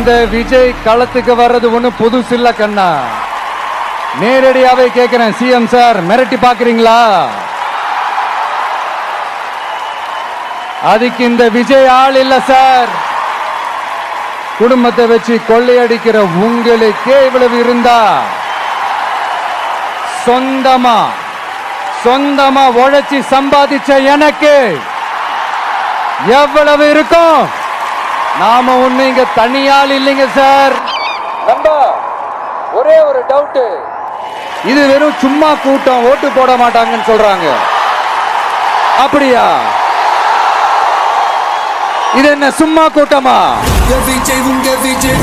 இந்த விஜய் களத்துக்கு வர்றது ஒண்ணு புதுசு இல்ல கண்ணா. நேரடியாவே கேக்குறேன், சிஎம் சார் மிரட்டி பாக்குறீங்களா? அதுக்கு இந்த விஜய் ஆள் இல்ல சார். குடும்பத்தை வச்சு கொள்ளையடிக்கிற உங்களுக்கே இவ்வளவு இருந்தா, சொந்தமா உழைச்சி சம்பாதிச்ச எனக்கு எவ்வளவு இருக்கும்? நாம ஒண்ணு இங்க தனியால் இல்லைங்க சார். ஒரே ஒரு டவுட், இது வெறும் சும்மா கூட்டம், ஓட்டு போட மாட்டாங்கன்னு சொல்றாங்க. அப்படியா? இது என்ன சும்மா கூட்டமா? உங்க விஜய்